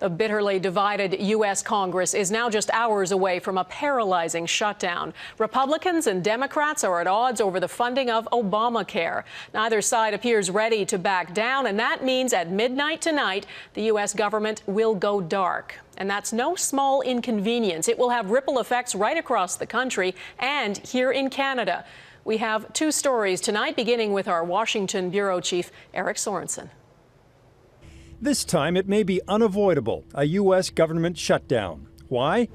The bitterly divided U.S. Congress is now just hours away from a paralyzing shutdown. Republicans and Democrats are at odds over the funding of Obamacare. Neither side appears ready to back down, and that means at midnight tonight, the U.S. government will go dark. And that's no small inconvenience. It will have ripple effects right across the country and here in Canada. We have two stories tonight, beginning with our Washington bureau chief, Eric Sorensen. This time it may be unavoidable, a U.S. government shutdown. Why?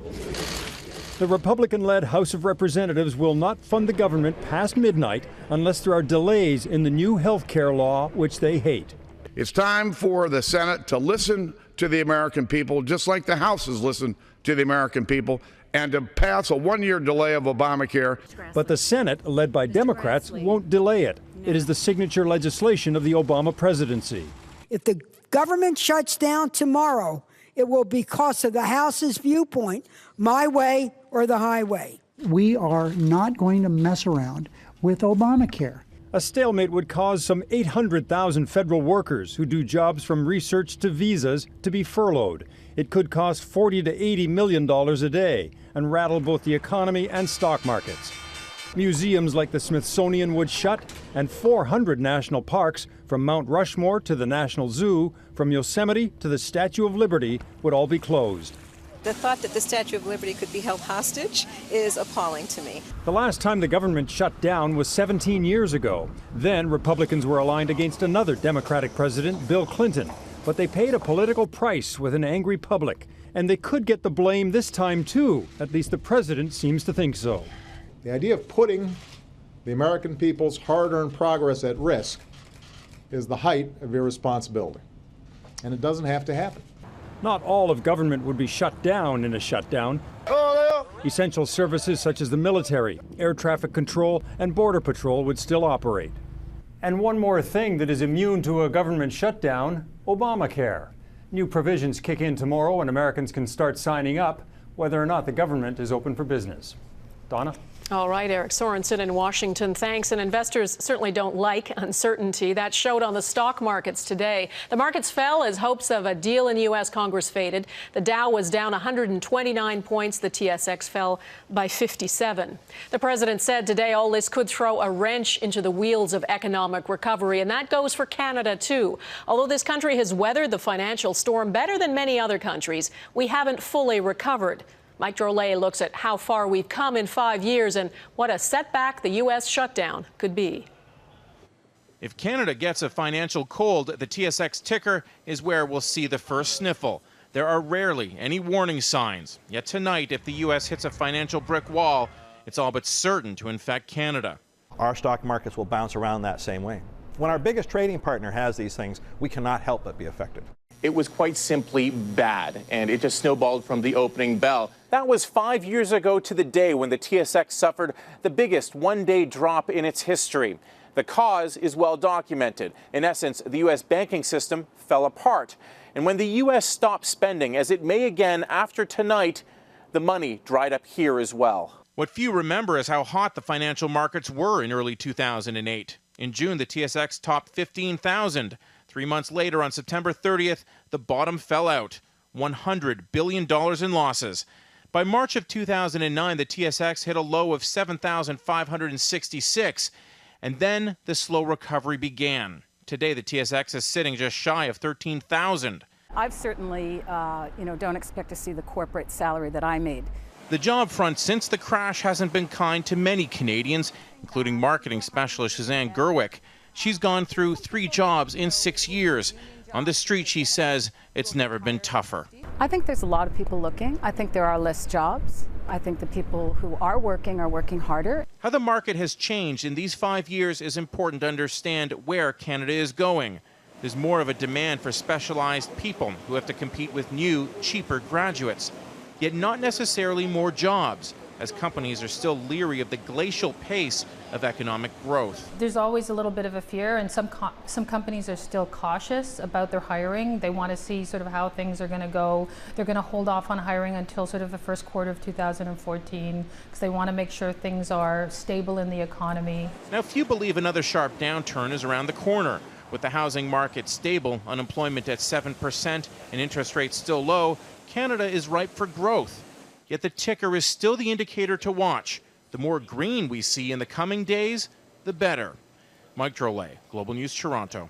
The Republican-led House of Representatives will not fund the government past midnight unless there are delays in the new health care law, which they hate. It's time for the Senate to listen to the American people, just like the House has listened to the American people, and to pass a one-year delay of Obamacare. But the Senate, led by Democrats, won't delay it. It is the signature legislation of the Obama presidency. If the government shuts down tomorrow, it will be because of the House's viewpoint, my way or the highway. We are not going to mess around with Obamacare. A stalemate would cause some 800,000 federal workers who do jobs from research to visas to be furloughed. It could cost $40 to $80 million a day and rattle both the economy and stock markets. Museums like the Smithsonian would shut, and 400 national parks, from Mount Rushmore to the National Zoo, from Yosemite to the Statue of Liberty, would all be closed. The thought that the Statue of Liberty could be held hostage is appalling to me. The last time the government shut down was 17 years ago. Then Republicans were aligned against another Democratic president, Bill Clinton. But they paid a political price with an angry public. And they could get the blame this time, too. At least the president seems to think so. The idea of putting the American people's hard-earned progress at risk is the height of irresponsibility. And it doesn't have to happen. Not all of government would be shut down in a shutdown. Essential services such as the military, air traffic control, and border patrol would still operate. And one more thing that is immune to a government shutdown, Obamacare. New provisions kick in tomorrow and Americans can start signing up, whether or not the government is open for business. Donna? All right, Eric Sorensen in Washington, thanks. And investors certainly don't like uncertainty. That showed on the stock markets today. The markets fell as hopes of a deal in U.S. Congress faded. The Dow was down 129 points. The TSX fell by 57. The president said today all this could throw a wrench into the wheels of economic recovery, and that goes for Canada, too. Although this country has weathered the financial storm better than many other countries, we haven't fully recovered. Mike Drolet looks at how far we've come in 5 years and what a setback the U.S. shutdown could be. If Canada gets a financial cold, the TSX ticker is where we'll see the first sniffle. There are rarely any warning signs. Yet tonight, if the U.S. hits a financial brick wall, it's all but certain to infect Canada. Our stock markets will bounce around that same way. When our biggest trading partner has these things, we cannot help but be affected. It was quite simply bad, and it just snowballed from the opening bell. That was 5 years ago to the day when the TSX suffered the biggest one-day drop in its history. The cause is well documented. In essence, the U.S. banking system fell apart. And when the U.S. stopped spending, as it may again after tonight, the money dried up here as well. What few remember is how hot the financial markets were in early 2008. In June, the TSX topped 15,000. 3 months later, on September 30th, the bottom fell out, $100 billion in losses. By March of 2009, the TSX hit a low of 7,566, and then the slow recovery began. Today, the TSX is sitting just shy of 13,000. I've certainly, don't expect to see the corporate salary that I made. The job front since the crash hasn't been kind to many Canadians, including marketing specialist Suzanne Gerwick. She's gone through 3 jobs in 6 years. On the street, she says, it's never been tougher. I think there's a lot of people looking. I think there are less jobs. I think the people who are working harder. How the market has changed in these 5 years is important to understand where Canada is going. There's more of a demand for specialized people who have to compete with new, cheaper graduates, yet not necessarily more jobs, as companies are still leery of the glacial pace of economic growth. There's always a little bit of a fear, and some companies are still cautious about their hiring. They want to see sort of how things are going to go. They're going to hold off on hiring until sort of the first quarter of 2014 because they want to make sure things are stable in the economy. Now, few believe another sharp downturn is around the corner. With the housing market stable, unemployment at 7%, and interest rates still low, Canada is ripe for growth. Yet the ticker is still the indicator to watch. The more green we see in the coming days, the better. Mike Drolet, Global News, Toronto.